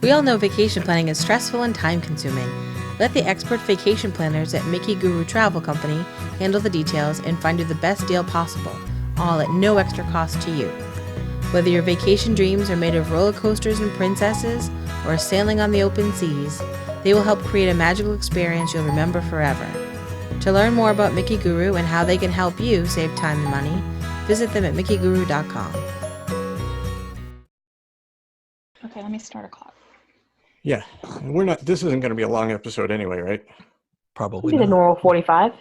We all know vacation planning is stressful and time-consuming. Let the expert vacation planners at Mickey Guru Travel Company handle the details and find you the best deal possible, all at no extra cost to you. Whether your vacation dreams are made of roller coasters and princesses or sailing on the open seas, they will help create a magical experience you'll remember forever. To learn more about Mickey Guru and how they can help you save time and money, visit them at mickeyguru.com. Okay, let me start a clock. Yeah, this isn't going to be a long episode anyway, right? Probably Maybe the not. normal 45.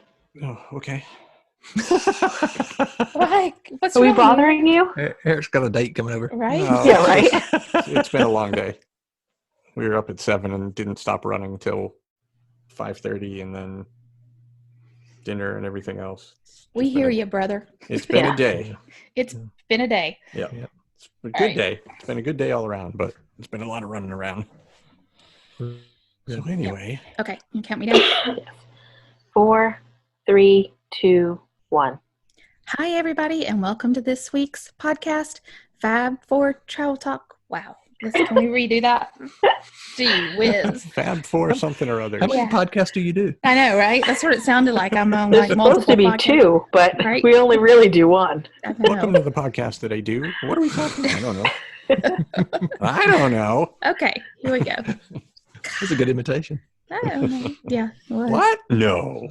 Oh, okay. Like, what's Are we wrong? bothering you? Eric's got a date coming over. Right? No, Yeah, right. It's been a long day. We were up at 7 and didn't stop running until 5:30, and then dinner and everything else. We hear you, brother. It's been Yeah. a day. It's been a day. Yeah. Yep. It's a good right. day. It's been a good day all around, but it's been a lot of running around. So anyway, Okay, you count me down. 4, 3, 2, 1. Hi, everybody, and welcome to this week's podcast, Fab for Travel Talk. Wow. Can we redo that? Gee whiz. Fab 4 something or other. How many Yeah. podcasts do you do? I know, right? That's what it sounded like. I'm on There's like supposed to multiple be podcasts. 2, but Right. we only really do 1. I Welcome know. to the podcast that I do. What are we talking about? I don't know. I don't know. Okay, here we go. That's a good imitation. I don't know. Yeah. it was. What? No.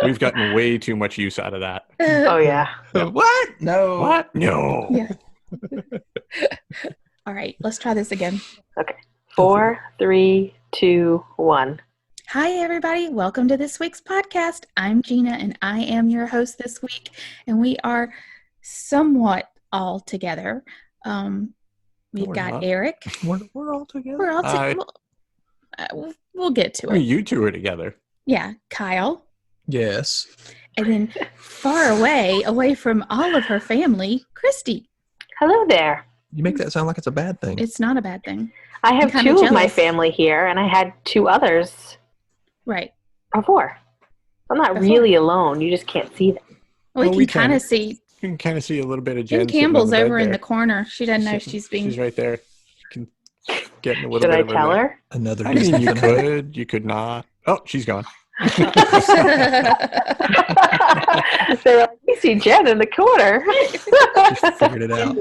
We've gotten way too much use out of that. Oh, yeah. What? No. What? No. Yeah. All right, let's try this again. 4, 3, 2, 1. Hi, everybody. Welcome to this week's podcast. I'm Gina, and I am your host this week, and we are somewhat all together. We've We're got not. Eric. We're all together. We're all Hi. together. We'll get to I mean, it. you two are together. Yeah, Kyle. Yes. And then far away from all of her family, Kristy. Hello there. You make that sound like it's a bad thing. It's not a bad thing. I have kinda 2 of my jealous. family here, and I had 2 others Right. before. I'm not Before. really alone. You just can't see them. Well, Well, we we can kind can. of see You can kind of see a little bit of Jen Jen sitting on Campbell's the bed over in there. the corner. She doesn't know she's being... She's right there. You can get in a little Should bit I of tell her? Another I mean, Disney you fanatic. could. You could not. Oh, she's gone. They're like, we see Jen in the corner. Just figured it out.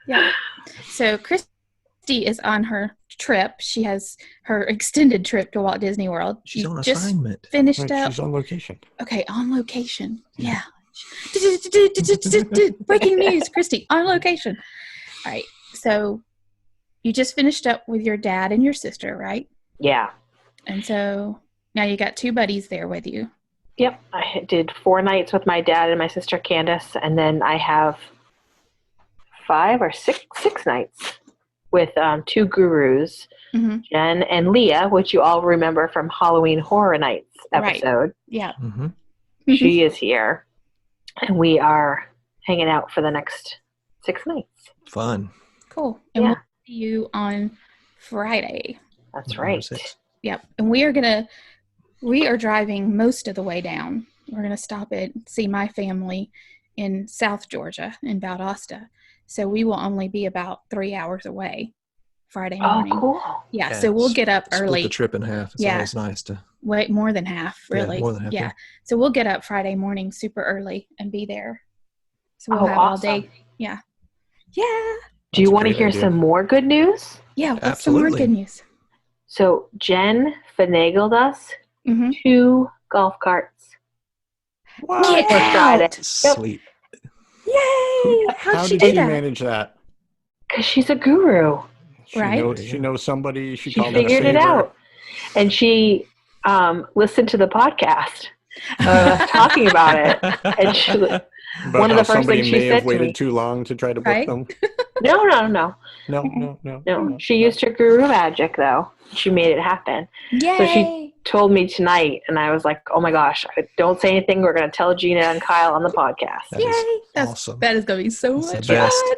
Yeah. So Kristy is on her trip. She has her extended trip to Walt Disney World. She's You on just assignment. finished Right, up. she's on location. Okay, on location. Yeah. Breaking news, Kristy, on location. All right. So you just finished up with your dad and your sister, right? Yeah. And so now you got 2 buddies there with you. Yep. I did 4 nights with my dad and my sister Candace, and then I have 5 or 6 nights with 2 gurus, Mm-hmm. Jen and Leah, which you all remember from Halloween Horror Nights Right. episode. Yeah. Mm-hmm. She is here, and we are hanging out for the next 6 nights. Fun. Cool. And Yeah. we'll see you on Friday. That's Number right. 6. Yep. And we are driving most of the way down. We're gonna stop at see my family in South Georgia in Valdosta. So we will only be about 3 hours away Friday Oh, morning. cool. Yeah. Yeah, So we'll get up Split early. the trip in half. It's Yeah. always nice to. Way more than half, really. Yeah, more than half. Yeah. So we'll get up Friday morning super early and be there. So we'll Oh, have all awesome. day. Yeah. Yeah. Do you That's a want to great hear idea. some more good news? Yeah. What's some more Absolutely. good news? So Jen finagled us Mm-hmm. 2 golf carts. What? Get For Friday. out. Sweet. Yay. How'd How she did do she that? manage that? Because she's a guru. Right? She knows somebody. She She called in a figured it favor. out. And she listened to the podcast talking about it. And she, About One of how the first somebody things she may have said to waited me. too long to try to book Right? them. no. No. She used her guru magic, though. She made it happen. Yay. So she told me tonight, and I was like, oh my gosh, don't say anything. We're going to tell Gina and Kyle on the podcast. That is Yay. That's awesome. That is going to be so That's the much best. fun.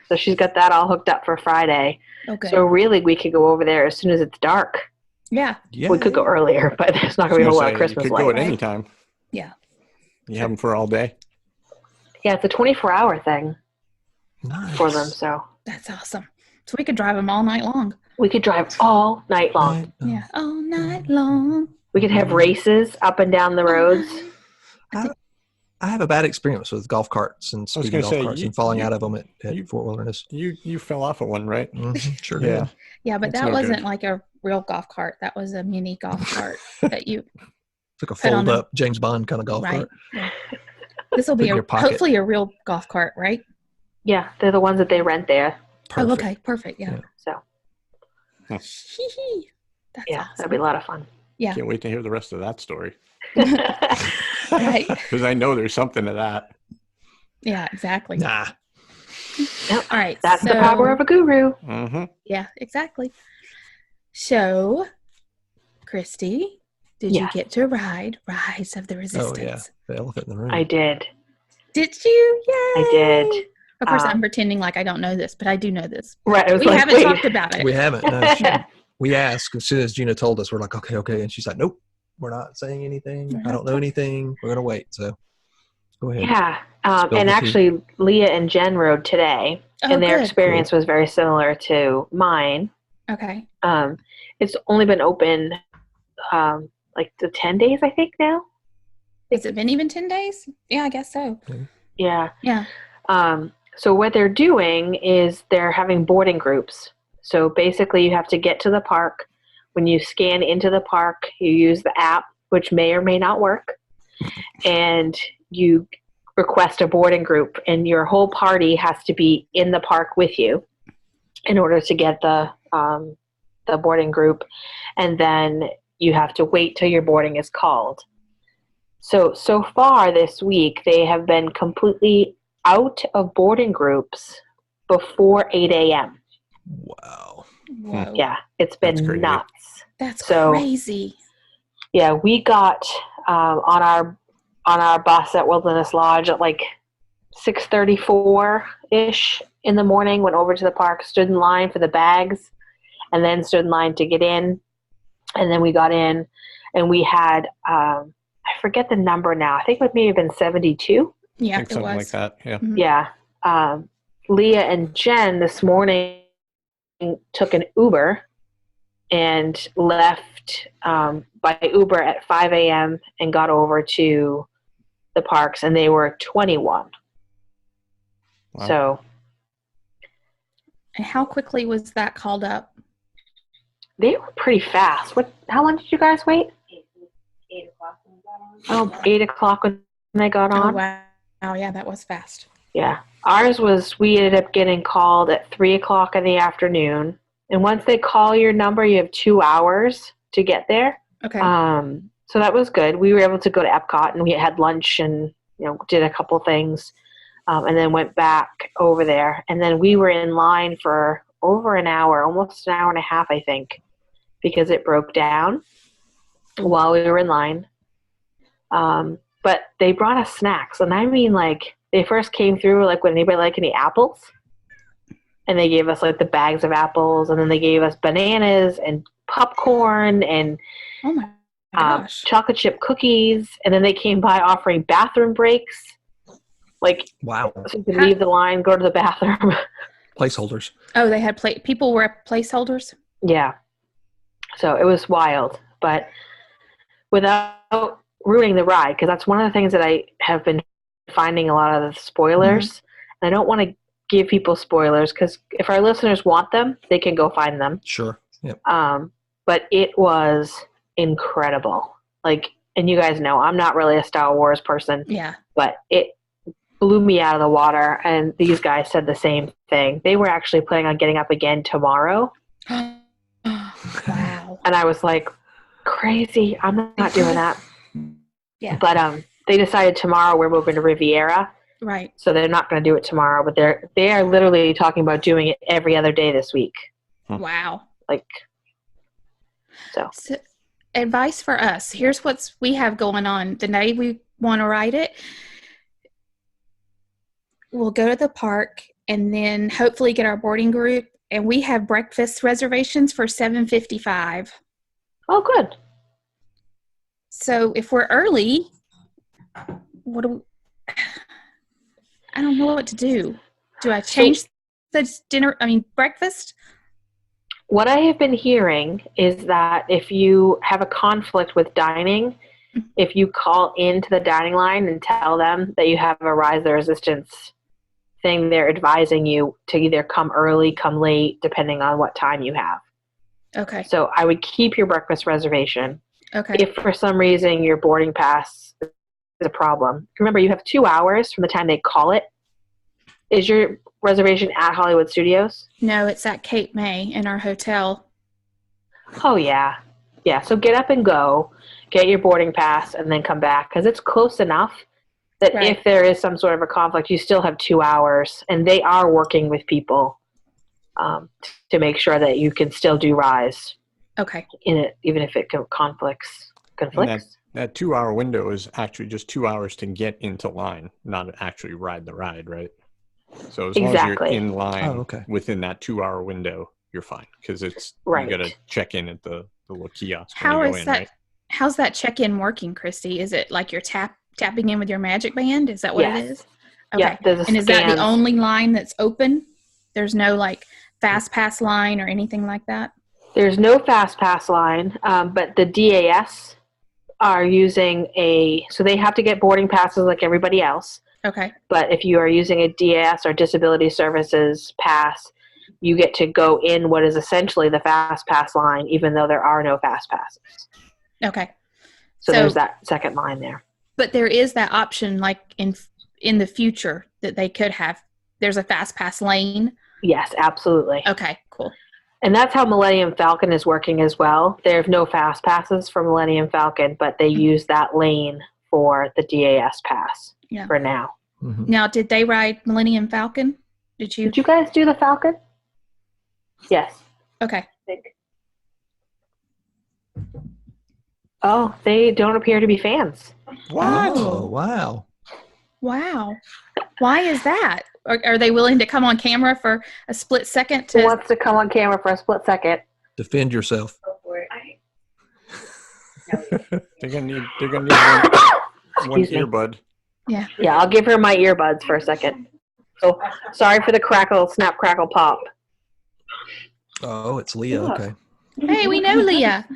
So she's got that all hooked up for Friday. Okay. So really, we could go over there as soon as it's dark. Yeah. Yeah. We could go earlier, but there's not going to be a whole lot of Christmas You could go at lights. any time. Yeah. You have them for all day. Yeah, it's a 24-hour thing. Nice. for them. So That's awesome. So we could drive them all night long. we could drive all night long. Right. Yeah, all night long. We could have races up and down the All roads. night. I have a bad experience with golf carts and speeding gonna golf say, carts you- and falling you- out of them at you- Fort Wilderness. You fell off of one, right? Sure Yeah. did. Yeah, but That's that no wasn't good. like a real golf cart. That was a mini golf cart that you It's like a Put on fold up James Bond kind of golf right. cart. Yeah. This will Put be in your pocket. hopefully a real golf cart, right? Yeah, they're the ones that they rent there. Perfect. Oh, okay, perfect. Yeah. So Hee-hee. That's yeah, awesome. that'd be a lot of fun. Yeah. Can't wait to hear the rest of that story. Right. Because I know there's something to that. Yeah, exactly. Nah. Yep. All right. That's the power of a guru. Mm-hmm. Yeah, exactly. So, Kristy, did you Yes. get to ride Rise of the Oh, Resistance? yeah. The elephant in the room. I did. Did you? Yay! I did. Of course, Um, I'm pretending like I don't know this, but I do know this. Right. I was We like, haven't wait. talked about it. We haven't. No, we asked as soon as Gina told us. We're like, okay. And she's like, nope, we're not saying anything. I don't know anything. We're going to wait. So go ahead. Yeah. Spill the And tea. actually, Leah and Jen rode today, Oh, and their good. experience was very similar to mine. Okay. It's only been open like the 10 days, I think, now. Has it been even 10 days? Yeah, I guess so. Yeah. Yeah. So what they're doing is they're having boarding groups. So basically, you have to get to the park. When you scan into the park, you use the app, which may or may not work, and you request a boarding group, and your whole party has to be in the park with you in order to get the boarding group, and then you have to wait till your boarding is called. So far this week, they have been completely out of boarding groups before 8 a.m. Wow. Whoa. Yeah, it's been That's crazy. nuts. That's So- crazy. Yeah, we got on our bus at Wilderness Lodge at like 6:34-ish in the morning, went over to the park, stood in line for the bags, and then stood in line to get in. And then we got in, and we had, I forget the number now. I think it may have been 72. I Yeah, think it something was. like that. Yeah. Mhm. Yeah. Leah and Jen this morning took an Uber and left by Uber at 5 a.m. and got over to the parks, and they were 21. Wow. So And how quickly was that called up? they were pretty fast. How long did you guys wait? 8 o'clock when we got on. Oh, 8 o'clock when they got Oh, on. wow. Oh, yeah, that was fast. Yeah. Ours was, we ended up getting called at 3 o'clock in the afternoon. And once they call your number, you have 2 hours to get there. Okay. So that was good. We were able to go to Epcot, and we had lunch and, did a couple things, and then went back over there. And then we were in line for over an hour, almost an hour and a half, I think, because it broke down while we were in line. But they brought us snacks. And I mean, like, they first came through, like, would anybody like any apples? And they gave us, like, the bags of apples. And then they gave us bananas and popcorn and Oh, my gosh. chocolate chip cookies. And then they came by offering bathroom breaks. Like, Wow. so you could leave the line, go to the bathroom. Placeholders. Oh, they had people were placeholders? Yeah. So it was wild. But without ruining the ride, because that's one of the things that I have been finding a lot of the spoilers. And I don't want to give people spoilers, because if our listeners want them, they can go find them. Sure. Yep. But it was incredible. Like, and you guys know, I'm not really a Star Wars person, Yeah. but it blew me out of the water. And these guys said the same thing. They were actually planning on getting up again tomorrow. Wow. And I was like, crazy. I'm not doing that. Yeah. But they decided tomorrow we're moving to Riviera. Right. So they're not going to do it tomorrow, but they are literally talking about doing it every other day this week. Wow. Like, so Advice for us. Here's what we have going on. The day we want to ride it, we'll go to the park and then hopefully get our boarding group. And we have breakfast reservations for $7.55. oh, good. So if we're early, I don't know what to do. Do I change the breakfast? What I have been hearing is that if you have a conflict with dining, if you call into the dining line and tell them that you have a rise the resistance thing, they're advising you to either come early, come late, depending on what time you have. Okay. So I would keep your breakfast reservation. Okay. If for some reason your boarding pass is a problem, remember you have 2 hours from the time they call it. Is your reservation at Hollywood Studios? No, it's at Cape May in our hotel. Oh, yeah. Yeah, so get up and go, get your boarding pass, and then come back, because it's close enough that Right. if there is some sort of a conflict, you still have 2 hours, and they are working with people to make sure that you can still do Rise Okay. in it, even if it conflicts. And that 2 hour window is actually just 2 hours to get into line, not actually ride the ride, right? So as long as you're Exactly. in line okay. within that 2 hour window, you're fine, because it's Right. you got to check in at the little kiosk How when you go is in, that? right? How's that check-in working, Kristy? Is it like you're tapping in with your magic band? Is that what Yes. it is? Okay. Yeah, there's a And is that the scans. only line that's open? There's no like fast pass line or anything like that? There's no fast pass line, but the DAS are using so they have to get boarding passes like everybody else. Okay. But if you are using a DAS or Disability Services pass, you get to go in what is essentially the fast pass line, even though there are no fast passes. Okay. So there's that second line there. But there is that option, like in the future, that they could have. There's a fast pass lane. Yes, absolutely. Okay, cool. And that's how Millennium Falcon is working as well. There's no fast passes for Millennium Falcon, but they use that lane for the DAS pass for now. Mhm. Now, did they ride Millennium Falcon? Did you? Did you guys do the Falcon? Yes. Okay. Oh, they don't appear to be fans. What? Oh, wow. Wow. Why is that? Are they willing to come on camera for a split second Who to? wants to come on camera for a split second? Defend yourself. Go for it. They're gonna need one Excuse me. earbud. Yeah. Yeah, I'll give her my earbuds for a second. So sorry for the crackle, snap, crackle, pop. Oh, it's Leah. Okay. Hey, we know Leah.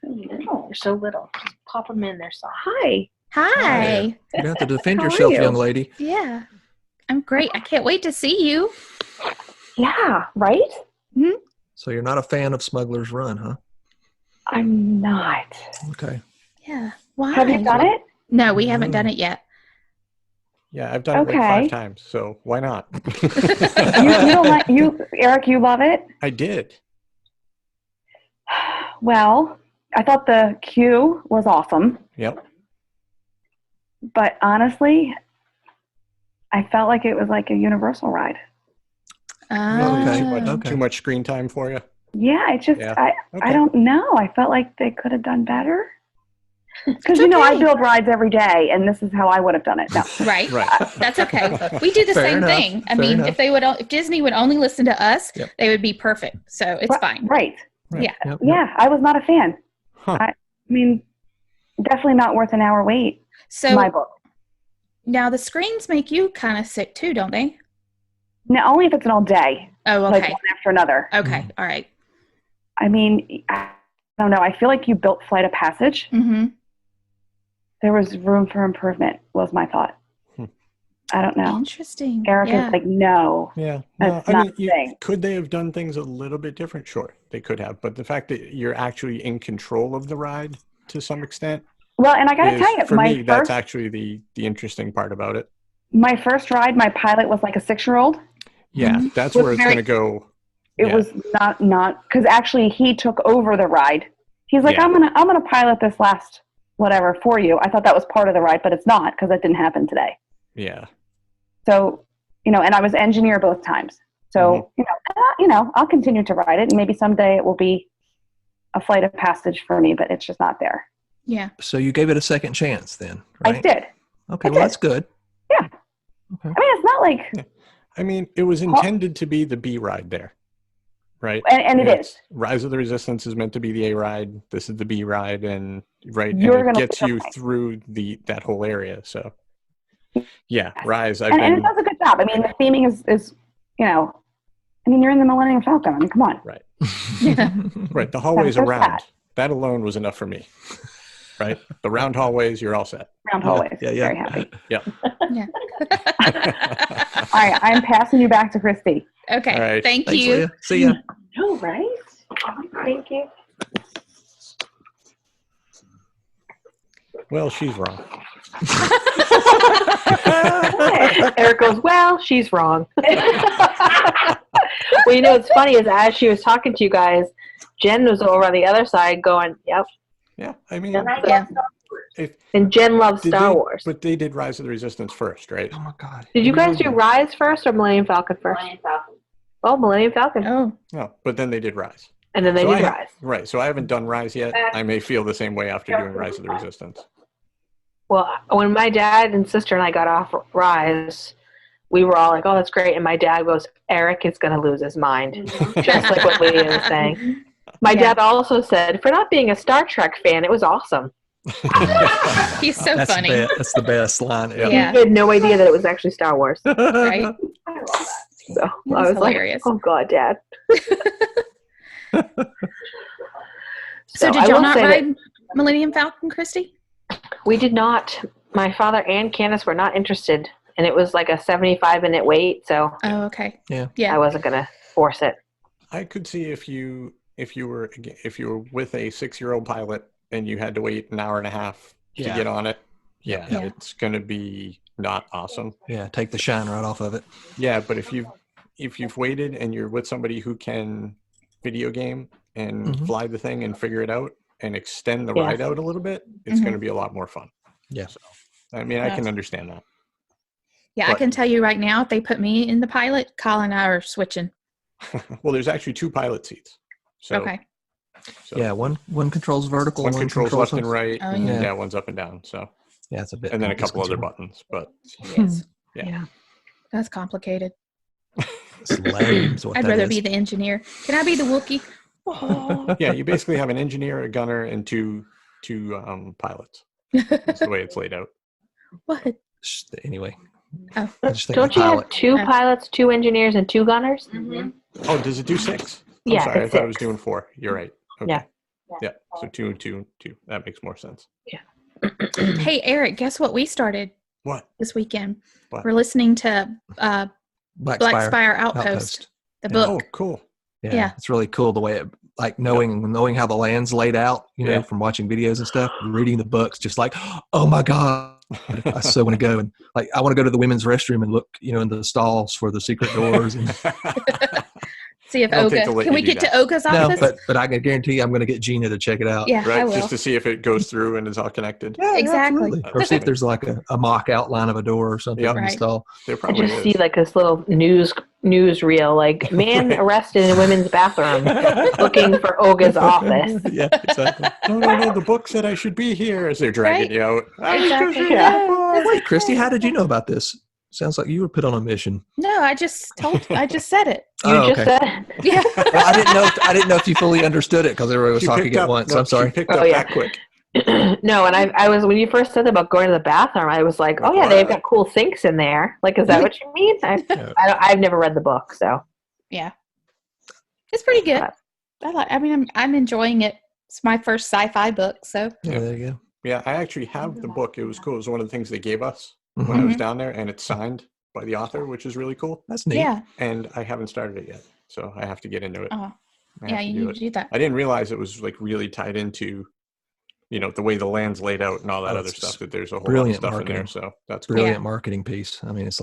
You're so little. Just pop them in there. So hi. Hi. You have to defend How are yourself, you? young lady. Yeah. I'm great. I can't wait to see you. Yeah, right? So you're not a fan of Smuggler's Run, huh? I'm not. Okay. Yeah. Why? Have you done it? No, we haven't done it yet. Yeah, I've done it like Okay. 5 times, so why not? You don't like Eric? You love it? I did. Well, I thought the queue was awesome, Yep. but honestly, I felt like it was like a Universal ride. Okay. Oh. Okay. Too much screen time for you? Yeah, it just Yeah. I Okay. don't know. I felt like they could have done better. Because It's I okay. build rides every day, and this is how I would have done it. No. Right. Right. That's okay. We do the Fair same enough. thing. I Fair mean, enough. if Disney would only listen to us, Yep. they would be perfect. So it's fine. Right. Yeah. Yep. Yeah, I was not a fan. Huh. I mean, definitely not worth an hour wait. In So my book. now the screens make you kind of sick too, don't they? Now, only if it's an all day, Oh, like okay. one after another. Okay. All right. I mean, I don't know. I feel like you built Flight of Passage. Mm-hmm. There was room for improvement, was my thought. Hmm. I don't know. Interesting. Eric yeah. is like, no. Yeah. That's I not mean, the thing. could they have done things a little bit different? Sure, they could have. But the fact that you're actually in control of the ride to some extent Well, and I got to is, tell you, for me, that's actually the interesting part about it. my first ride, my pilot was like a 6-year-old. Yeah, Mhm. that's Was where it's very- going to go. It Yeah. was not because actually he took over the ride. He's like, Yeah. I'm gonna pilot this last whatever for you. I thought that was part of the ride, but it's not because that didn't happen today. Yeah. So, and I was engineer both times. So, I'll continue to ride it, and maybe someday it will be a Flight of Passage for me, but it's just not there. Yeah. So you gave it a second chance then, right? I did. Okay, I well, did. that's good. Yeah. Okay. I mean, it's not like, I mean, it was intended to be the B ride there, right? and it It's- is. Rise of the Resistance is meant to be the A ride. This is the B ride, and right, You're and gonna it gets pick up you my- through that whole area. So Yeah, Rise. I've And it been does a good job. I mean, the theming is you're in the Millennium Falcon. I mean, come on. right. Yeah. Right. The hallways There's around. that. That alone was enough for me. Right. The round hallways, you're all set. Round hallways. Yeah. Very happy. Yeah. All right, I'm passing you back to Kristy. Okay. All right. Thank Thanks, you. Leah. See ya. No, right? Thank you. Well, she's wrong. Eric goes, well, she's wrong. Well, what's funny is as she was talking to you guys, Jen was over on the other side going, yep. Yeah. I mean, Yeah. And Jen loves did Star they- Wars. But they did Rise of the Resistance first, right? Oh my God. Did you guys do Rise first or Millennium Falcon first? Millennium Falcon. Oh, Millennium Falcon. Oh. No, but then they did Rise. And then they So did I- Rise. Right. So I haven't done Rise yet. I may feel the same way after doing Rise of the Resistance. Well, when my dad and sister and I got off Rise, we were all like, oh, that's great. And my dad goes, Eric is going to lose his mind. Just like what Leah was saying. My Yeah. dad also said, for not being a Star Trek fan, it was awesome. He's so That's funny. That's the best line. Yeah. Yeah. He had no idea that it was actually Star Wars. Right? I love that. So I That's was hilarious. like, oh, God, Dad. So did I y'all will not say that ride Millennium Falcon, Kristy? we did not. My father and Candace were not interested. And it was like a 75-minute wait. So Oh, okay. Yeah. Yeah. I wasn't going to force it. I could see if you were with a 6-year-old pilot and you had to wait an hour and a half to Yeah. get on it. Yeah, Yeah. it's going to be not awesome. Yeah. Take the shine right off of it. Yeah, but if you've waited and you're with somebody who can video game and Mhm. fly the thing and figure it out and extend the Yeah. ride out a little bit, it's Mhm. going to be a lot more fun. Yeah. I mean, I can understand that. Yeah, I But- can tell you right now, if they put me in the pilot, Colin and I are switching. Well, there's actually 2 pilot seats. So, Okay. so Yeah. One controls vertical. one controls left and right. Oh, and yeah. one's up and down. So, Yeah, it's a bit. and then a couple other disconcerting. buttons. But Yes. Yeah. That's complicated. It's lame. is what I'd that rather is. be the engineer. Can I be the Wookiee? Oh. yeah, you basically have an engineer, a gunner, and two pilots. That's the way it's laid out. What? Anyway. Oh. I just think Don't the you have pilot- 2 Oh. pilots, 2 engineers, and 2 gunners? Mm-hmm. Oh, does it do 6? I'm Yeah, sorry, I it's thought it was 6. doing 4. You're right. Okay. Yeah. Yeah. So 2 and 2 and 2. That makes more sense. Hey, Eric, guess what we started What? this weekend? What? We're listening to Black Black Spire Spire Outpost, the book. Oh, cool. Yeah, Yeah. it's really cool the way it, like knowing how the land's laid out, Yeah. from watching videos and stuff, reading the books, just like, oh my God, I so want to go. And like, I want to go to the women's restroom and look, in the stalls for the secret doors. And, See if I don't think they'll Oga. let Can you we do get to that. Oga's no, office? but I can guarantee I'm going to get Gina to check it out. Yeah, I Right? will. Just to see if it goes through and is all connected. Yeah, Exactly. absolutely. Or see if there's like a mock outline of a door or something Yep. in the Right. stall. There I probably just is. see like this little news reel, like man Right. arrested in women's bathroom looking for Oga's office. Yeah, exactly. No, the book said I should be here as they're dragging Right? you out. I was Exactly. just Yeah. reading the book. Wait, Kristy, how did you know about this? Sounds like you were put on a mission. No, I just said it. You Oh, just okay. said, Yeah. Well, I didn't know if you fully understood it because everybody was She talking picked at up- once. no, I'm sorry. She picked Oh, up yeah. that quick. no, and I was, when you first said about going to the bathroom, I was like, oh yeah, they've got cool sinks in there. Like, is that what you mean? I've never read the book, so. Yeah. It's pretty good. I'm enjoying it. It's my first sci-fi book, so Yeah, there you go. Yeah, I actually have the book. It was cool. It was one of the things they gave us Mhm. when I was down there, and it's signed by the author, which is really cool. That's neat. yeah. And I haven't started it yet, so I have to get into it. Oh, I yeah, have to you do need it. to do that. I didn't realize it was like really tied into, the way the land's laid out and all that Oh, other it's stuff. That there's a whole brilliant lot of stuff in there, marketing. so that's cool. Brilliant Yeah. marketing piece. I mean, it's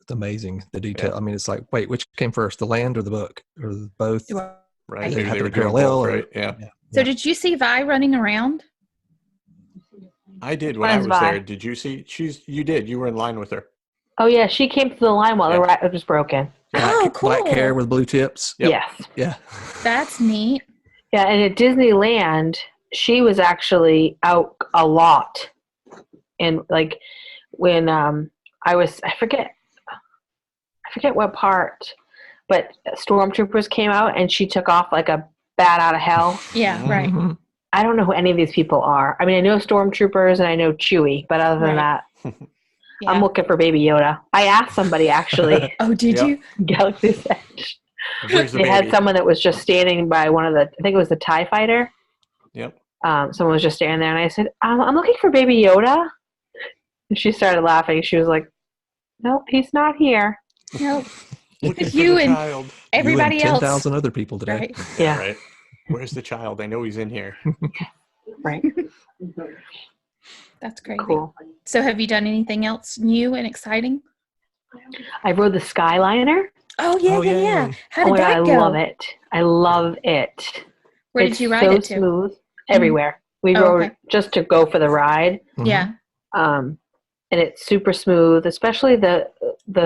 amazing the detail. Yeah. I mean, it's like, wait, which came first, the land or the book, or both? Right? They Maybe have they to were be doing parallel, both, or- right? Yeah, So did you see Vi running around? I did when I Where's was Vi? there. Did you see? You did. You were in line with her. Oh yeah, she came to the line while the ride was broken. Oh, cool. Black hair with blue tips. Yep. Yes. Yeah. That's neat. Yeah, and at Disneyland, she was actually out a lot. And like when I forget what part, but stormtroopers came out and she took off like a bat out of hell. Yeah, Mhm. right. Mhm. I don't know who any of these people are. I mean, I know stormtroopers and I know Chewie, but other than Right. that, Yeah. I'm looking for Baby Yoda. I asked somebody actually, Oh, did Yep. you? Galaxy's Edge. Where's the They baby? had someone that was just standing by one of the, I think it was the TIE fighter. Yep. Someone was just standing there, and I said, I'm looking for Baby Yoda. And she started laughing. She was like, nope, he's not here. No. Looking for You the and child. everybody you and else. 10,000 other people today. Right. Yeah. Right. Where's the child? I know he's in here. Right. That's crazy. Cool. So have you done anything else new and exciting? I rode the Skyliner. Oh, yeah, Oh, yeah, yeah. yeah. How Oh did my God, that I go? love it. I love it. Where It's did you ride so it to? smooth everywhere. We Oh, rode okay. just to go for the ride. Mhm. Yeah. And it's super smooth, especially the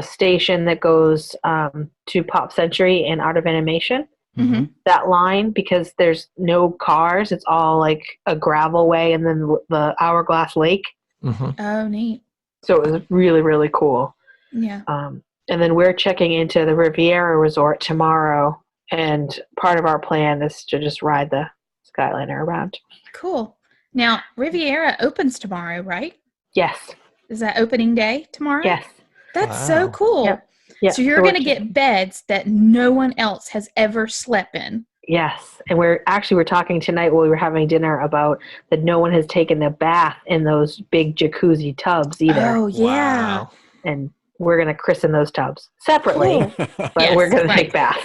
station that goes to Pop Century and Art of Animation. Mm-hmm. That line, because there's no cars, it's all like a gravel way and then the Hourglass Lake. Mhm. Oh, neat. So it was really, really cool. Yeah. And then we're checking into the Riviera Resort tomorrow, and part of our plan is to just ride the Skyliner around. Cool. Now, Riviera opens tomorrow, right? Yes. Is that opening day tomorrow? Yes. That's so Wow. cool. Yep. Yeah. So you're going to get beds that no one else has ever slept in. Yes. And we're talking tonight while we were having dinner about that no one has taken a bath in those big jacuzzi tubs either. Oh, yeah. Wow. And we're going to christen those tubs separately, Cool. but Yes, we're going to right. take baths.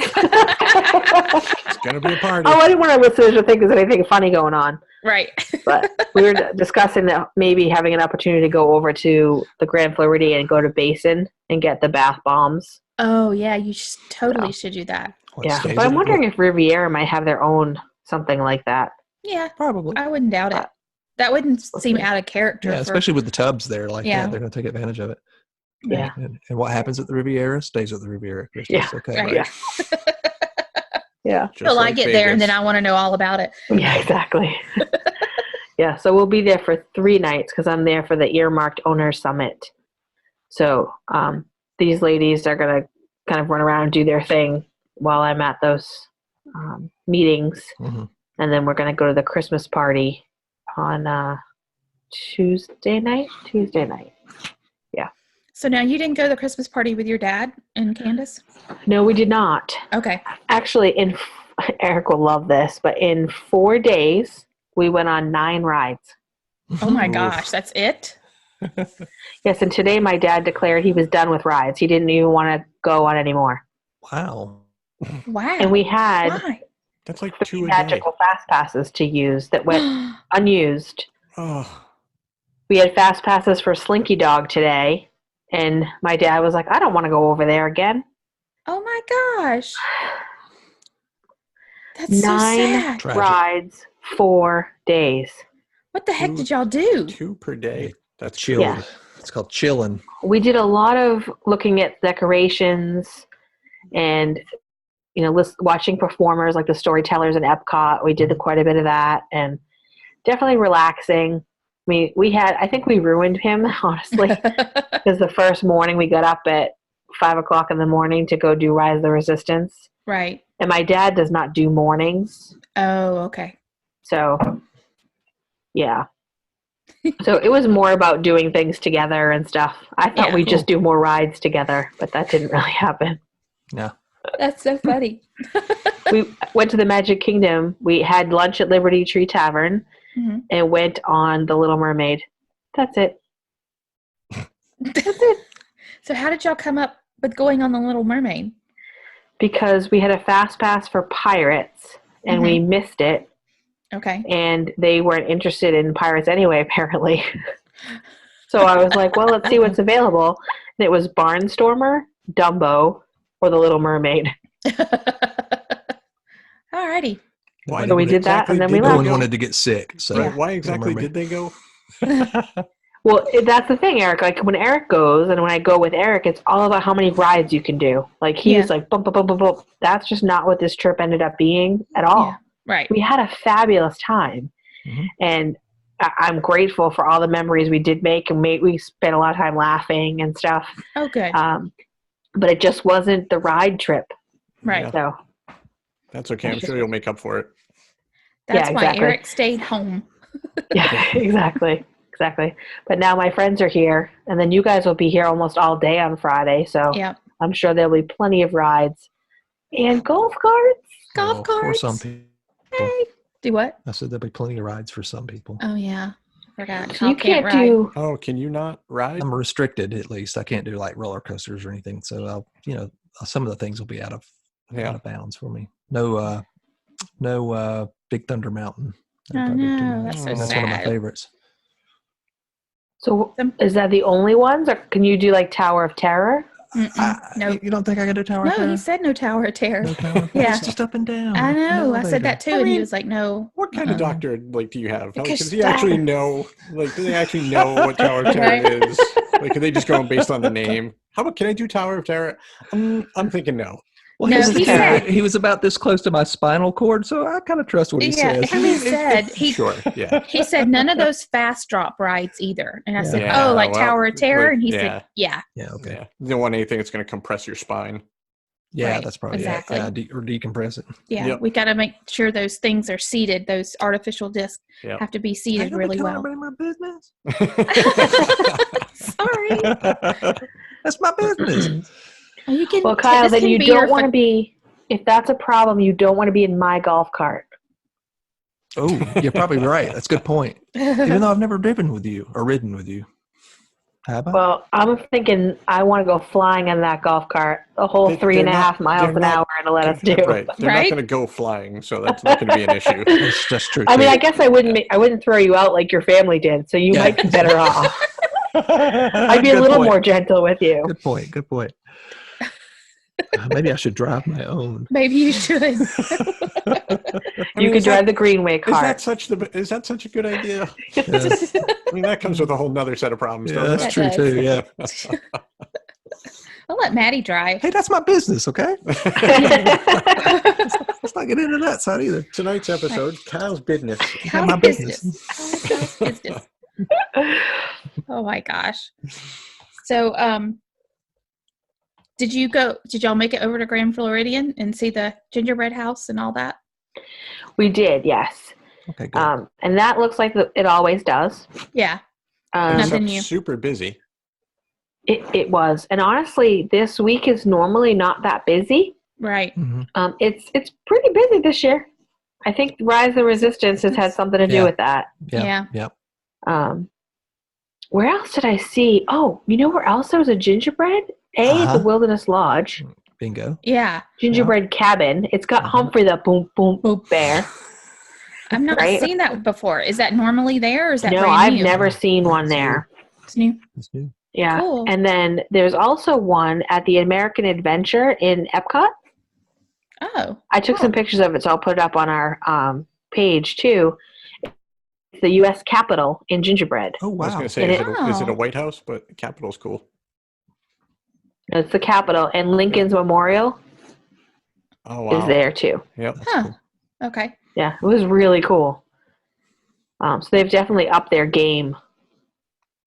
It's going to be a party. Oh, I didn't want our listeners to think there's anything funny going on. Right. But we were discussing that maybe having an opportunity to go over to the Grand Floridian and go to Basin and get the bath bombs. Oh, yeah. You totally Yeah. should do that. What Yeah. stays But I'm in it? wondering if Riviera might have their own something like that. Yeah. Probably. I wouldn't doubt it. That wouldn't seem see. out of character. Yeah, for- especially with the tubs there like Yeah. that. They're going to take advantage of it. Yeah. And what happens at the Riviera stays at the Riviera, Kristy. Yeah. It's okay, Right. right? Yeah. Yeah. Just Till I like get there and Vegas. then I want to know all about it. Yeah, exactly. Yeah, so we'll be there for 3 nights because I'm there for the Earmarked Owners Summit. So these ladies are going to kind of run around and do their thing while I'm at those meetings. Mhm. And then we're going to go to the Christmas party on Tuesday night. So now you didn't go to the Christmas party with your dad and Candace? No, we did not. Okay. Actually, Eric will love this, but in 4 days, we went on 9 rides. Oh my Oof. gosh, that's it? Yes, and today my dad declared he was done with rides. He didn't even want to go on anymore. Wow. Wow. And we had Why? That's like 3 2 a day. magical fast passes to use that went unused. Oh, We had fast passes for Slinky Dog today, and my dad was like, I don't want to go over there again. Oh my gosh. That's 9 so sad. Tragic. rides, 4 days. What the heck did y'all do? 2 per day. That's Chilled. Yeah. It's called chilling. We did a lot of looking at decorations and, watching performers like the storytellers in Epcot. We did quite a bit of that and definitely relaxing. I think we ruined him, honestly, because the first morning we got up at 5 o'clock in the morning to go do Rise of the Resistance. Right. And my dad does not do mornings. Oh, okay. So, yeah. So it was more about doing things together and stuff. I thought Yeah. we'd just do more rides together, but that didn't really happen. Yeah. That's so funny. We went to the Magic Kingdom. We had lunch at Liberty Tree Tavern Mhm. and went on The Little Mermaid. That's it. So how did y'all come up with going on The Little Mermaid? Because we had a fast pass for Pirates and we missed it. Okay. And they weren't interested in Pirates anyway, apparently. So I was like, well, let's see what's available. And it was Barnstormer, Dumbo, or The Little Mermaid. Alrighty. Why So we did that, and then we did No left. they one go? wanted to get sick. So Right, why exactly Mermaid. did they go? Well, that's the thing, Eric. Like when Eric goes, and when I go with Eric, it's all about how many rides you can do. Like he's like, bump, bump, bump, bump, bump. That's just not what this trip ended up being at all. Yeah. Right. We had a fabulous time, Mhm. and I'm grateful for all the memories we did make, and we spent a lot of time laughing and stuff. Oh, good. But it just wasn't the ride trip. Right. Yeah, So that's okay. I'm sure you'll make up for it. That's yeah, why exactly. Eric stayed home. yeah, exactly. exactly. But now my friends are here, and then you guys will be here almost all day on Friday. So Yep. I'm sure there'll be plenty of rides and golf carts. Golf For carts. some people. Hey. Do what? I said there'll be plenty of rides for some people. Oh yeah. I forgot. So Kyle you can't ride. do. Oh, can you not ride? I'm restricted, at least. I can't do like roller coasters or anything. So I'll, some of the things will be out of bounds for me. No Big Thunder Mountain. Oh That'd probably be too no, much. that's so That's one of my sad. favorites. So is that the only ones, or can you do like Tower of Terror? No. You don't think I can do Tower of No, Terror? he said no Tower of Terror. No Tower of Terror? Yeah. It's just up and down. I know. No I said elevator. that too, I and he mean, was like, "No." What kind of doctor do you have? Like, Because does he actually know? Like, do they actually know what Tower of Terror Right. is? Like, are they just going based on the name? How about, can I do Tower of Terror? I'm thinking no. Well, No, he said he was about this close to my spinal cord, so I kind of trust what he says. He said Sure, yeah. he said none of those fast drop rides either, and I said, Yeah, "Oh, like well, Tower of Terror," like, and he yeah. said, "Yeah." Yeah, okay. Yeah. You don't want anything that's going to compress your spine. Yeah, Right, that's probably exactly. it. Or decompress it. Yeah, Yep. we got to make sure those things are seated. Those artificial discs Yep. have to be Hey, seated don't really be telling well. everybody my business. Sorry. That's my business. Oh, you can. Well, Kyle, this then can you be don't your want to be. If that's a problem, you don't want to be in my golf cart. Oh, you're probably right. That's a good point. Even though I've never driven with you or ridden with you. Have I? Well, I'm thinking I want to go flying in that golf cart the whole They- 3.5 miles they're an not- hour and let us do. Right. They're not Right? going to go flying, so that's not going to be an issue. That's true. I mean, too. I guess I wouldn't throw you out like your family did, so you Yeah. might be better off. I'd be a Good little point. more gentle with you. Good point. Good point. Maybe I should drive my own. Maybe you should. You could is drive that- the Greenway Is that cart. such a good idea? Yeah, I mean, that comes with a whole nother set of problems, doesn't that's That true does. too. Yeah. I'll let Maddie drive. Hey, that's my business. Okay. it? Let's not get into that side either. Tonight's episode, Kyle's business. Kyle's my business. I like Kyle's business. Oh my gosh. So, did y'all make it over to Grand Floridian and see the gingerbread house and all that? We did, yes. Okay, good. And that looks like it always does. Yeah. Um, Nothing Except new. super busy. it was. And honestly, this week is normally not that busy. Right. Mhm. It's pretty busy this year. I think Rise of the Resistance has had something to do Yeah. with that. Yeah. Yeah. Where else did I see? Oh, you know where else there was a gingerbread? Uh-huh. The Wilderness Lodge. Bingo. Yeah. Gingerbread cabin. It's got Humphrey the Boom Boom Boop. Bear. I've not Right? seen that before. Is that normally there or is that No, brand I've new? never seen one there. It's new. It's new. Yeah. Cool. And then there's also one at the American Adventure in Epcot. Oh. I took some pictures of it, so I'll put it up on our page too. It's the U.S. Capitol in gingerbread. Oh I was wow. going to say, is it Wow. a White House? But Capitol's cool. It's the Capitol, and Lincoln's Memorial Oh, wow. is there too. Yep. That's Huh. cool. Okay. Yeah, it was really cool. So they've definitely upped their game.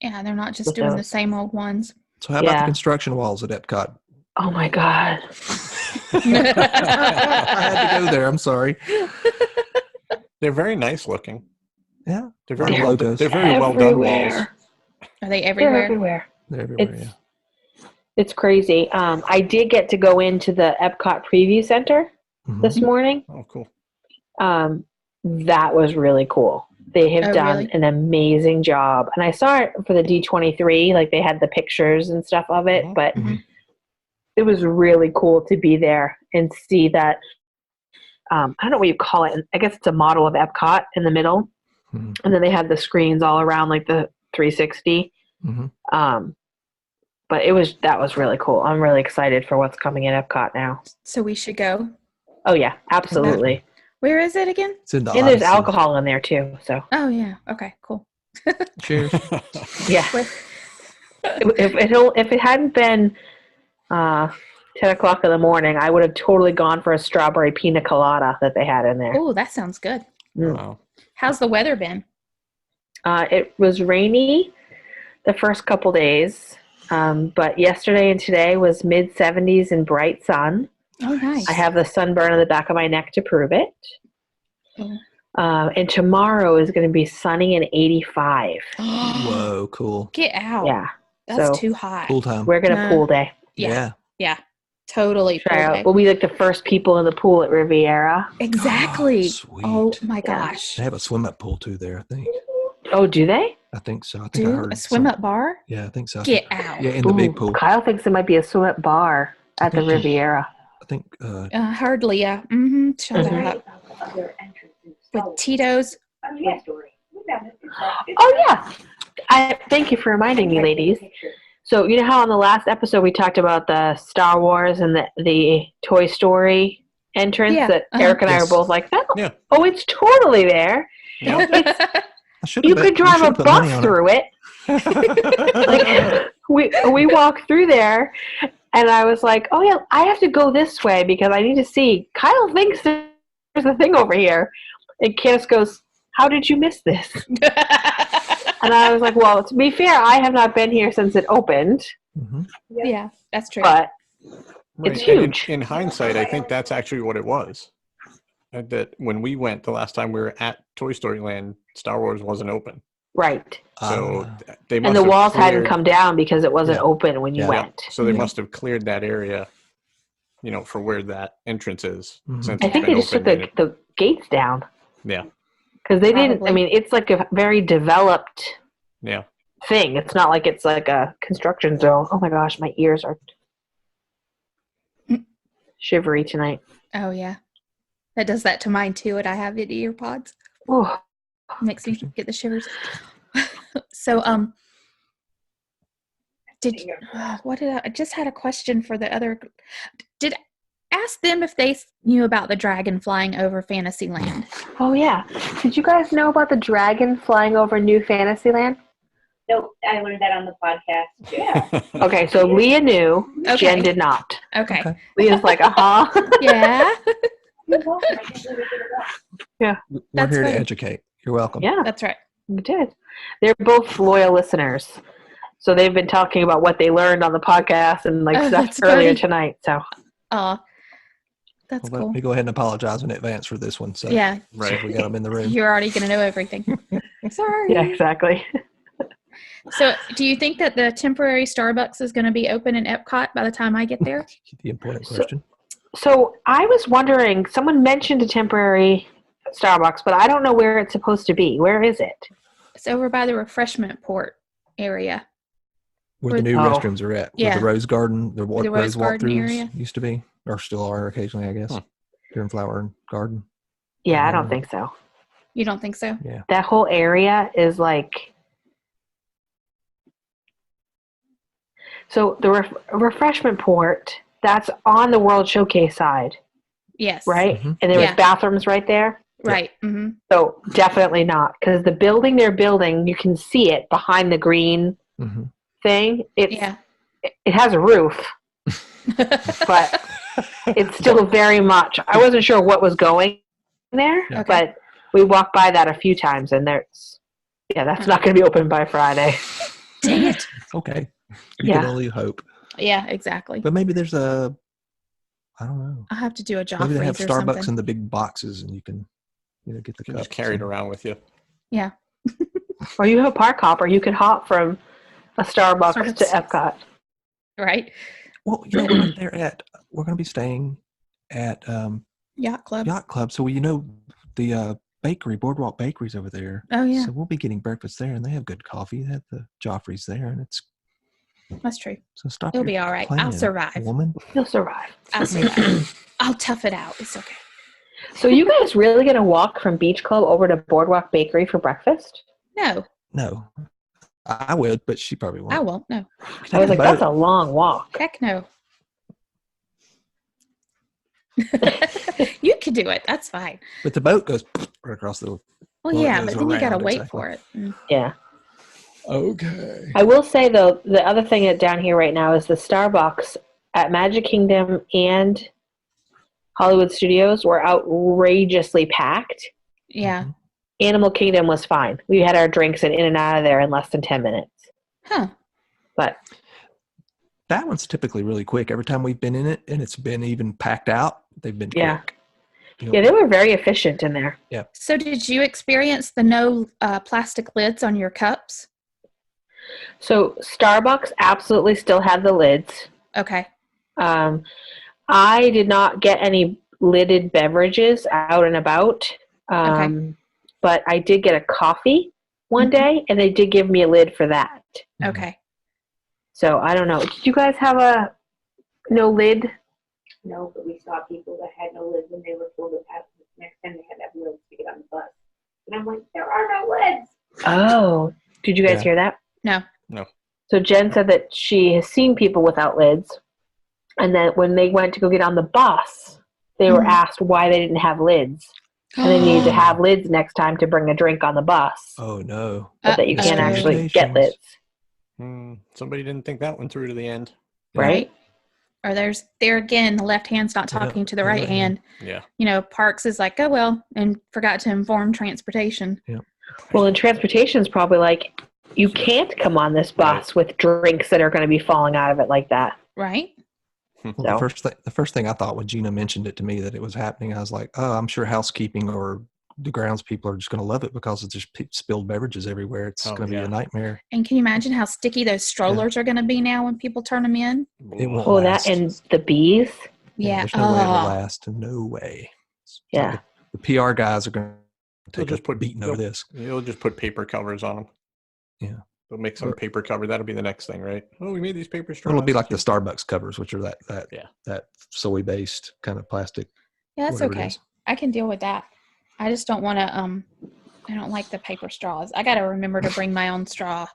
Yeah, they're not just With doing the those. same old ones. So how about the Yeah. construction walls at Epcot? Oh my God. I had to go there. I'm sorry. They're very nice looking. Yeah. They're very The well. logos. They're very well done walls. Are they They're everywhere? everywhere. They're everywhere. It's it's crazy. I did get to go into the Epcot Preview Center Mhm. this morning. Oh, cool. That was really cool. They have Oh, done really? an amazing job. And I saw it for the D23, like they had the pictures and stuff of it, but Mhm. it was really cool to be there and see that. I don't know what you call it. I guess it's a model of Epcot in the middle. Mhm. And then they had the screens all around, like the 360. Mhm. But that was really cool. I'm really excited for what's coming in Epcot now. So we should go. Oh yeah, absolutely. Where is it again? It's in the And there's Odyssey. alcohol in there too. So Oh yeah. Okay. Cool. Cheers. yeah. Where- If it hadn't been 10 o'clock in the morning, I would have totally gone for a strawberry pina colada that they had in there. Oh, that sounds good. Wow. How's the weather been? It was rainy the first couple days, but yesterday and today was mid 70s and bright sun. Oh, nice. I have the sunburn on the back of my neck to prove it. Oh. And tomorrow is going to be sunny and 85. Whoa, cool. Get out. Yeah. That's So too hot. Pool time. we're going to No. pool day. Yeah. Totally. Try Pool out. day. We'll be like the first people in the pool at Riviera. Exactly. Sweet. Oh my Yeah. gosh. They have a swim up pool too there, I think. Oh, do they? I think so. I think I Do heard a swim up bar? Yeah, I think so. Get out. Yeah, in the big Ooh, pool. Kyle thinks it might be a swim up bar at the Riviera. I think I heard Leah. Mm-hmm. Shut Mhm. up. With Tito's. Oh, yeah. I thank you for reminding me, ladies. So you know how on the last episode we talked about the Star Wars and the Toy Story entrance Yeah, that uh-huh. Eric and I were Yes. both like, Yeah. oh, it's totally there. Yeah. I should You could drive a bus through it. Like we walked through there, and I was like, oh yeah, I have to go this way because I need to see. Kyle thinks there's a thing over here, and Candace goes, how did you miss this? And I was like, well, to be fair, I have not been here since it opened, Yeah, that's true. but Right. it's And huge. in hindsight, I think that's actually what it was. That when we went the last time we were at Toy Story Land, Star Wars wasn't open. Right. So they must And the have walls hadn't cleared- come down because it wasn't Yeah. open when you Yeah. went. So they Mhm. must have cleared that area, for where that entrance is. Mhm. Since I it's think been they just took open, and the gates down yeah, because they didn't. I Probably. mean, it's like a very developed yeah. thing. It's not like it's like a construction zone. Oh my gosh, my ears are shivery tonight. Oh yeah, that does that to mine too. And I have it ear pods. Oh, Makes me Interesting. get the shivers. So what did I just had a question for the other? Did ask them if they knew about the dragon flying over Fantasyland. oh yeah. Did you guys know about the dragon flying over New Fantasyland? Nope, I learned that on the podcast. Yeah. Okay, so Leah knew. Okay. Jen did not. Okay. Okay. Leah's like, Yeah, You're welcome. I just really did it We're That's here funny. to educate. You're welcome. yeah, that's right. you did. They're both loyal listeners. So they've been talking about what they learned on the podcast and like Oh, stuff that's earlier funny. tonight. So That's Well, let cool. me go ahead and apologize in advance for this one. So, Yeah, so if we got them in the room. you're already gonna know everything. Sorry. yeah, exactly. So, do you think that the temporary Starbucks is going to be open in Epcot by the time I get there? The important So- question. So I was wondering, someone mentioned a temporary Starbucks, but I don't know where it's supposed to be. Where is it? It's over by the refreshment port area. Where the new Oh. restrooms are at. Where Yeah. the Rose Garden, the, The Rose Rose Garden walkthroughs area. used to be, or still are occasionally, I guess. Huh. During Flower Garden. Yeah, I don't think so. You don't think so? Yeah. That whole area is like. So the refreshment port, that's on the World Showcase side, Yes. right? Mhm. And there Yeah. was bathrooms right there. Right. Mm-hmm. So definitely not, because the building they're building, you can see it behind the green Mm-hmm. thing. Yeah. It has a roof, but it's still very much. I wasn't sure what was going there, Yeah. Okay. but we walked by that a few times, and there's, that's not going to be open by Friday. Dang it. Okay. You can Yeah. only hope. Yeah, exactly. But maybe there's I don't know. I'll have to do a job Maybe they have freeze or Starbucks something. in the big boxes and you can, get the You can cups. just carry it and- around with you. Yeah. Or you have a park hopper. You could hop from a Starbucks to Starbucks. Epcot. Right. Well, we're there we're going to be staying at Yacht Club. Yacht Club. So, the bakery, Boardwalk Bakery's over there. Oh, yeah. So we'll be getting breakfast there, and they have good coffee. They have the Joffrey's there, and it's That's true. so stop. It'll your be all right. I'll complaining, survive. woman. You'll survive. I'll survive. I'll tough it out. It's okay. So you guys really going to walk from Beach Club over to Boardwalk Bakery for breakfast? No, No, I would, but she probably won't. I won't. No. I was like, that's a long walk. Heck no. You can do it. That's fine. But the boat goes right across the. Well, Well, it yeah, goes but then you got to around, wait exactly. for it. Yeah. Okay. I will say, though, the other thing down here right now is the Starbucks at Magic Kingdom and Hollywood Studios were outrageously packed. Yeah. Mm-hmm. Animal Kingdom was fine. We had our drinks in and out of there in less than 10 minutes. Huh. But That one's typically really quick. Every time we've been in it, and it's been even packed out, they've been quick. Yeah. You know, Yeah, they were very efficient in there. So did you experience the no plastic lids on your cups? So Starbucks absolutely still had the lids. Okay. I did not get any lidded beverages out and about. But I did get a coffee one day, and they did give me a lid for that. Okay. So I don't know. Did you guys have a no lid? No, but we saw people that had no lids and they were told to have next time they had to have lids to get on the bus. And I'm like, there are no lids. Oh, did you guys hear that? No. So Jen said that she has seen people without lids, and that when they went to go get on the bus, they were asked why they didn't have lids. And they needed to have lids next time to bring a drink on the bus. Oh no! But that you can't actually get lids. Somebody didn't think that one through to the end. Right? Or there again, the left hand's not talking to the right hand. Yeah. You know, Parks is like, oh, well, and forgot to inform transportation. Yeah. Well, and transportation's probably like, you can't come on this bus with drinks that are going to be falling out of it like that. Right? Well, the first thing I thought when Gina mentioned it to me that it was happening, I was like, oh, I'm sure housekeeping or the grounds people are just going to love it because it's just spilled beverages everywhere. It's going to be a nightmare. And can you imagine how sticky those strollers are going to be now when people turn them in? It won't Well, last. that and the bees. Yeah. There's no way it'll last. No way. Yeah. Like the PR guys are going to They'll take just a beating over this. You'll just put paper covers on them. Yeah. They'll make some paper cover. That'll be the next thing, right? Oh, we made these paper straws. It'll be like the Starbucks covers, which are that soy-based kind of plastic. Yeah, that's whatever it okay. is. I can deal with that. I just don't want to, I don't like the paper straws. I got to remember to bring my own straw.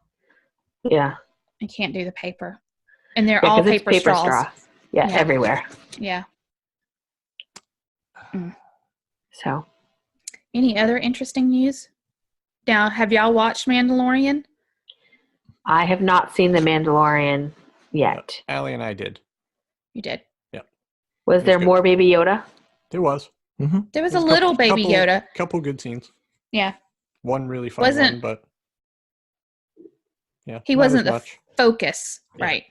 Yeah. I can't do the paper. And they're Yeah, all 'cause it's paper straws. straw. Yeah, Yeah. everywhere. Yeah. So, Any other interesting news? Now, have y'all watched Mandalorian? I have not seen The Mandalorian yet. Allie and I did. You did. Was there good. more Baby Yoda? There was. Mm-hmm. There was a There's little baby Yoda. Couple good scenes. Yeah. One really funny one, but yeah, He not wasn't as the much. focus. Yeah. Right.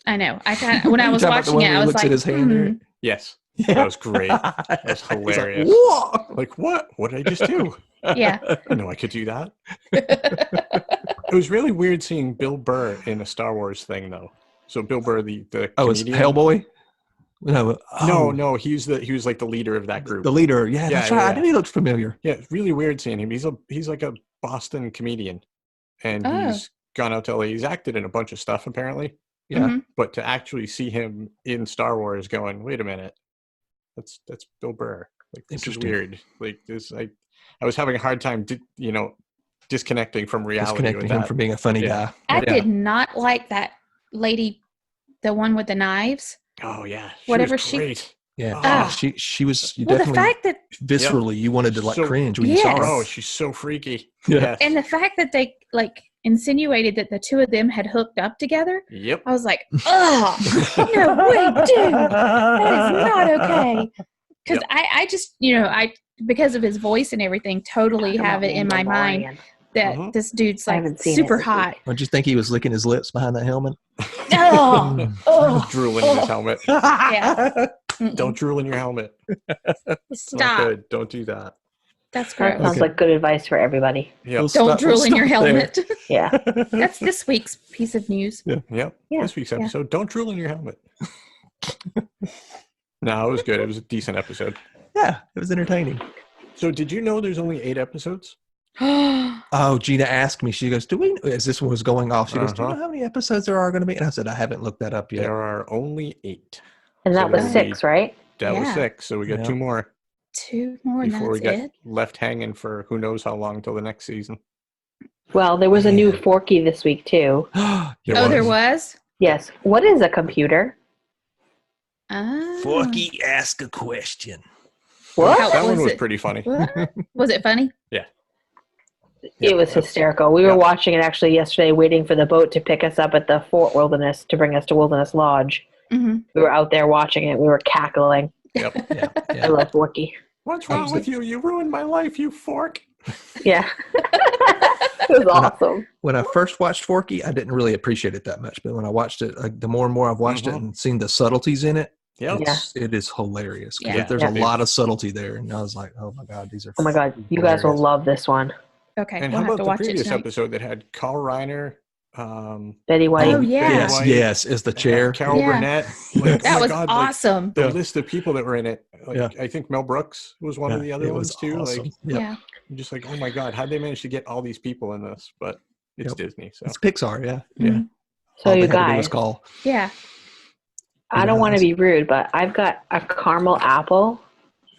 I know. I kind of, when I was Talking about the watching one it, where I he was looks like, at his hand there. Yes, that was great. That was hilarious. He's like, whoa! Like, what? What did I just do? Yeah. I didn't know I could do that. It was really weird seeing Bill Burr in a Star Wars thing, though. So Bill Burr, the it's comedian. Hellboy. No, No, he was like the leader of that group. The leader. Yeah, that's right. I knew he looked familiar. Yeah, it's really weird seeing him. He's like a Boston comedian, and he's gone out to LA. He's acted in a bunch of stuff apparently. Yeah, Mhm. But to actually see him in Star Wars, going, wait a minute, that's Bill Burr. Like, this is Interesting. weird. Like this, I was having a hard time, disconnecting from reality. disconnecting with him that. from being a funny Yeah. guy. I Yeah. did not like that lady, the one with the knives. Oh yeah, Whatever was she- great. Yeah, Ah. she was Well, the definitely fact that, viscerally you wanted to like So- cringe when you saw her. Oh, she's so freaky. Yeah. Yes. and the fact that they like insinuated that the two of them had hooked up together, Yep. I was like, oh, no way, dude. That is not okay. Because I just, because of his voice and everything, totally Talking have about it in my mind Mandalorian. that Mhm. this dude's I like haven't seen it super this hot. Don't you think he was licking his lips behind that helmet? Oh, oh, Drooling in his helmet. yeah. Don't drool in your helmet. It's not Stop. good. Don't do that. That's That gross. sounds like good advice for everybody. Yep. We'll Don't stop- drool we'll in your stop there. helmet. Yeah. That's this week's piece of news. Yep. Yeah. This week's Yeah. episode. Don't drool in your helmet. No, it was good. It was a decent episode. Yeah, it was entertaining. So, did you know there's only 8 episodes? Oh, Gina asked me. She goes, "Do we?" As this one was going off, she goes, "Do you know Uh-huh. how many episodes there are going to be?" And I said, "I haven't looked that up yet." There are only 8. And that So was there'll 6, right? That was Yeah. 6. So we got Yeah. 2 more 2 more and before we that's get it. left hanging for who knows how long till the next season. Well, there was a new Man. Forky this week, too. There was? Yes. What is a computer? Ah. Forky, ask a question. What? How- That was one was it? pretty funny. What? Was it funny? It was hysterical. We were Yeah. watching it actually yesterday, waiting for the boat to pick us up at the Fort Wilderness to bring us to Wilderness Lodge. Mm-hmm. We were out there watching it. We were cackling. Yep. Yeah, I yeah. love Forky. What's wrong with you? You ruined my life, you fork. Yeah. It was awesome. When I first watched Forky, I didn't really appreciate it that much. But when I watched it, like, the more and more I've watched it and seen the subtleties in it, Yep. It is hilarious. 'Cause Yeah. there's a lot of subtlety there, and I was like, "Oh my god, these are." Oh my god, you guys will hilarious. love this one. Okay, And we'll how have to about the watch it previous tonight. episode that had Carl Reiner, Betty White. Oh, yeah. Betty Yes, White, yes, is the chair. Carol Yeah. Burnett? Like, That oh my was God, awesome. Like, the list of people that were in it. Like, Yeah. I think Mel Brooks was one of the other it ones was too. awesome. Like, Yep. Yeah. I'm just like, oh my God, how'd they manage to get all these people in this? But it's Yep. Disney, so It's Pixar. Yeah, Mhm. So All you they had to do was guys, call. Yeah. I don't want to be rude, but I've got a caramel apple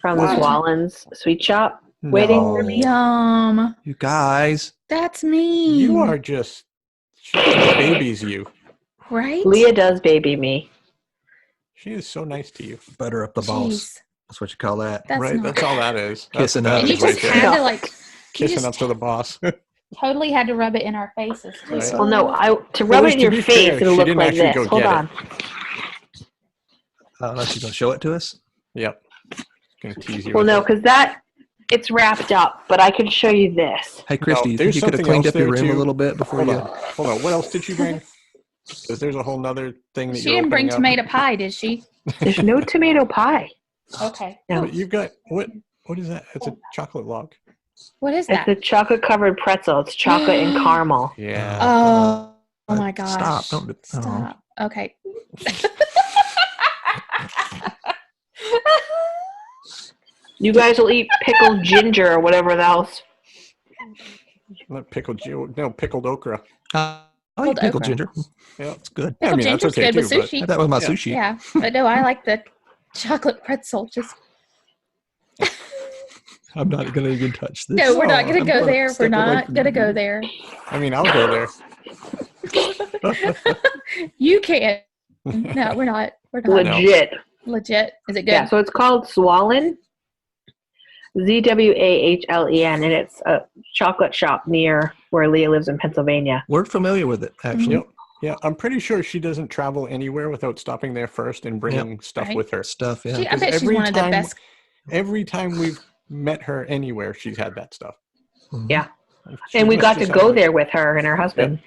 from the What? Swallen's sweet shop waiting for No. me. Yum. You guys, That's mean. You are just she just babies you. right. Leah does baby me. She is so nice to you. butter up the balls. Jeez, That's what you call that. that's Right? not. That's all that is. Kissing That's up. And you the best just way to- had No. to like. You kissing just up to the boss. totally had to rub it in our faces too. Right. Well, no, to Well, rub it in to your be face, fair, it'll she look didn't like actually this. go Hold get on. Unless you're going to show it to us. Yep. Gonna tease you. Well, with no, it. because it's wrapped up, but I could show you this. Hey, Kristy, you think there's you could have something cleaned else up your there, room a too. little bit before Hold you? on. Hold on. What else did you bring? Because there's a whole nother thing that She you're didn't bring opening up. tomato pie, did she? There's no tomato pie. Okay. No. But you've got what? What is that? It's a chocolate log. What is It's that? a chocolate covered pretzel. It's chocolate and caramel. Yeah. Oh my gosh. Stop! Don't. Oh. Stop. Okay. You guys will eat pickled ginger or whatever else. Not pickled. No, pickled okra. I like Pickled pickled okra. ginger. Yeah. It's good. Yeah, I Pickled mean, that's ginger's okay good with too. But sushi. Had that with my Yeah. sushi. Yeah, but no, I like the chocolate pretzel. Just I'm not going to even touch this. no, we're not going I'm to go gonna there. step We're away not from going to you. go there. I mean, I'll go there. You can't. No, we're not. We're not Legit. legit. Is it good? Yeah, so it's called Swallen. Zwahlen, and it's a chocolate shop near where Leah lives in Pennsylvania. We're familiar with it, actually. Yep. Yeah, I'm pretty sure she doesn't travel anywhere without stopping there first and bringing stuff Right. with her. Stuff, yeah. I Because bet she's every one of the time- best. Every time we've met her anywhere, she's had that stuff. Mhm. Yeah. She And we must got to just go have it. there with her and her husband.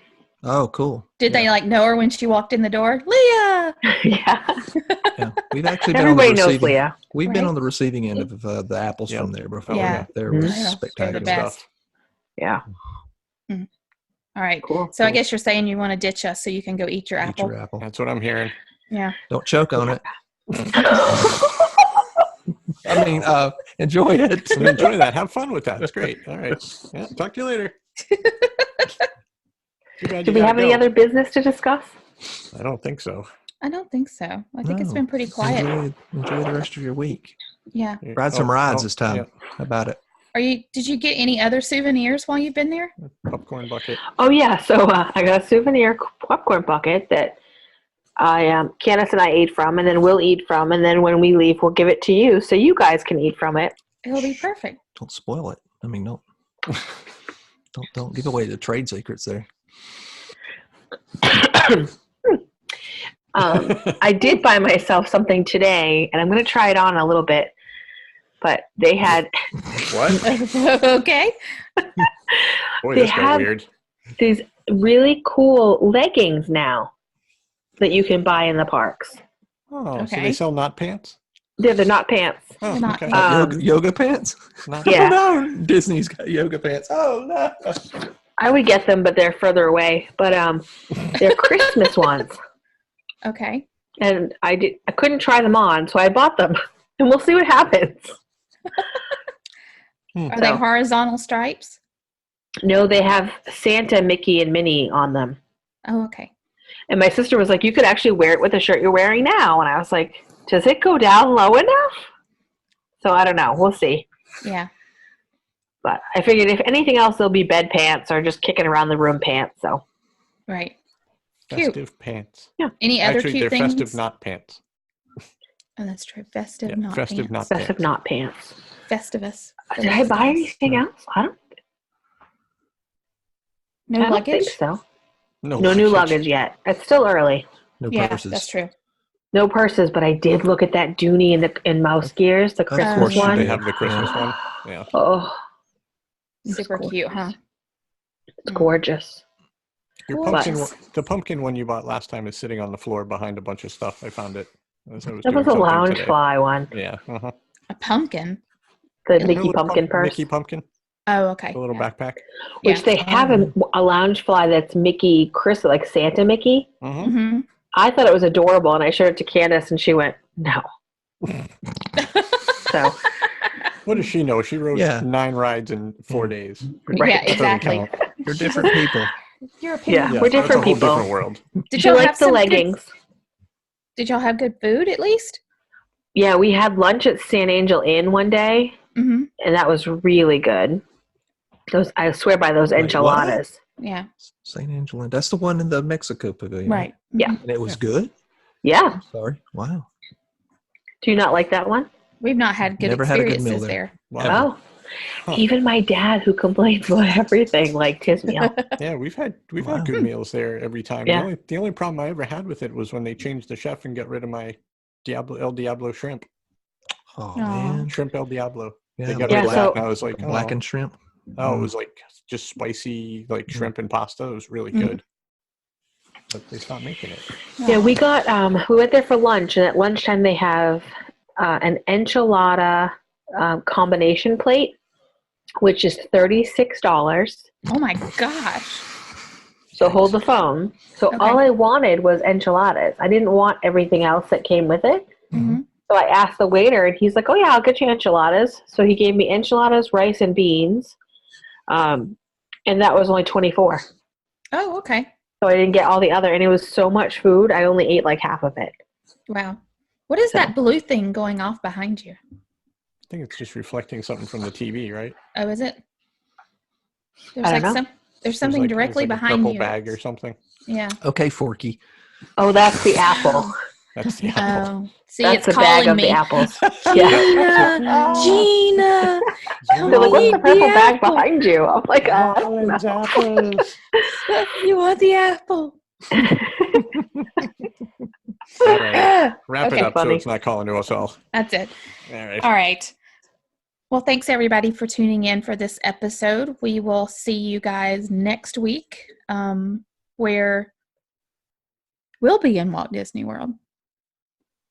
Oh, cool. Did they like know her when she walked in the door? Leah. Yeah. Yeah. We've actually been Everybody on the knows receiving. Leah. We've been Right? on the receiving end of the apples Yep. from there before. Yeah. They're Mhm. They're the spectacular. best. Yeah. All right. Cool. So I guess you're saying you want to ditch us so you can go eat your Eat apple. your apple. That's what I'm hearing. Yeah. Don't choke on it. I mean, enjoy it. Enjoy that. Have fun with that. It's great. All right. Yeah. Talk to you later. Too bad Do you we gotta have any go. other business to discuss? I don't think so. I don't think so. I think it's No. been pretty quiet. Enjoy the rest of your week. Yeah. Ride some rides Oh, this time. yeah. How about it? Did you get any other souvenirs while you've been there? Popcorn bucket. Oh, yeah. So I got a souvenir popcorn bucket that Candace and I ate from, and then we'll eat from, and then when we leave, we'll give it to you so you guys can eat from it. It'll be perfect. Don't spoil it. I mean, don't give away the trade secrets there. I did buy myself something today, and I'm going to try it on a little bit. But they had What? Okay. Boy, They this got have- weird. these really cool leggings now that you can buy in the parks. Oh, so Okay. they sell not pants? They're not pants. Oh, They're not okay. pants. Yoga pants? Not- Yeah. Oh, no. Disney's got yoga pants. Oh, no. I would get them, but they're further away. But they're Christmas ones, Okay. and I couldn't try them on, so I bought them, and we'll see what happens. Are they So- horizontal stripes? No, they have Santa, Mickey, and Minnie on them. Oh, okay. And my sister was like, "You could actually wear it with the shirt you're wearing now." And I was like, "Does it go down low enough?" So I don't know. We'll see. Yeah. But I figured if anything else, they'll be bed pants or just kicking around the room pants. So Right. Cute. Festive pants. Any other Actually, cute they're things? festive not pants. Oh, that's true. Festive, Yeah, not festive pants. not festive pants. not pants. Festivus. Did I buy anything else? I don't No luggage? think so. No No new luggage yet. It's still early. No Yeah, purses. that's true. No purses, but I did look at that Dooney and Mouse Gears, the course Christmas you They one. did. have the Christmas one. Yeah. Oh, Super cute, huh? it's gorgeous. Your Cool. pumpkin, But- the pumpkin one you bought last time is sitting on the floor behind a bunch of stuff. I found it That was a lounge fly one. Yeah. Uh-huh. A pumpkin. The Mickey Pumpkin purse. Mickey Pumpkin. Oh, okay. The little backpack. Which they have a lounge fly that's Mickey Crystal, like Santa Mickey. Mm-hmm. I thought it was adorable, and I showed it to Candace, and she went, no. So. What does she know? She rode 9 rides in 4 days. Right. Yeah, exactly. You're different people. Your opinion. Yeah, we're different it's a people. whole different world. Did She y'all likes have the leggings. Did y'all have good food at least? Yeah, we had lunch at San Angel Inn one day, Mm-hmm. and that was really good. I swear by those enchiladas. Yeah. St. Angela. That's the one in the Mexico Pavilion. Right. Yeah. And it was good? Yeah. Sorry. Wow. Do you not like that one? We've not had good Never had a good experiences meal there. Wow. Oh. Even my dad, who complains about everything, liked his meal. Yeah, we've had good meals there every time. Yeah. The only problem I ever had with it was when they changed the chef and got rid of my El Diablo shrimp. Oh, man. Shrimp El Diablo. Yeah, they got rid of that, and I was like, blackened shrimp. Oh, it was like just spicy, like shrimp and pasta. It was really good. But they stopped making it. Yeah, we went there for lunch, and at lunchtime they have an enchilada combination plate, which is $36. Oh my gosh. So hold the phone. So all I wanted was enchiladas. I didn't want everything else that came with it. Mm-hmm. So I asked the waiter, and he's like, oh, yeah, I'll get you enchiladas. So he gave me enchiladas, rice, and beans. And that was only $24. Oh, okay. So I didn't get all the other. And it was so much food, I only ate like half of it. Wow. What is that blue thing going off behind you? I think it's just reflecting something from the TV, right? Oh, is it? I don't know. There's something directly there's behind a purple you. bag or something. Yeah. Okay, Forky. Oh, that's the apple. That's the apple. Oh, see, That's it's the bag calling of me. the apples. Yeah. Gina, come They're like, what's eat the purple bag apple. behind you? I'm like, Orange apples. You want the apple? All right. Wrap Okay. it up so it's not calling to us all. That's it. All right. All right. Well, thanks everybody for tuning in for this episode. We will see you guys next week, where we'll be in Walt Disney World.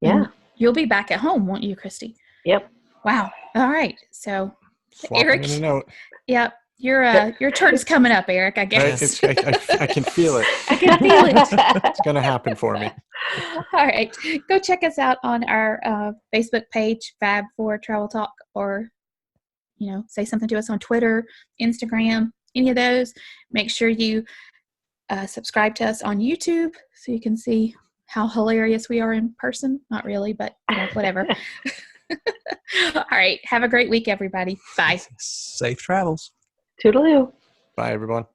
yeah. And you'll be back at home, won't you, Kristy? Yep. Wow. All right. So, Swapping Eric. in and out. Yep. Your turn's coming up, Eric, I guess. Right? I can feel it. I can feel it. It's going to happen for me. All right. Go check us out on our Facebook page, Fab for Travel Talk, or, say something to us on Twitter, Instagram, any of those. Make sure you subscribe to us on YouTube so you can see how hilarious we are in person. Not really, but whatever. All right. Have a great week, everybody. Bye. Safe travels. Toodaloo. Bye, everyone.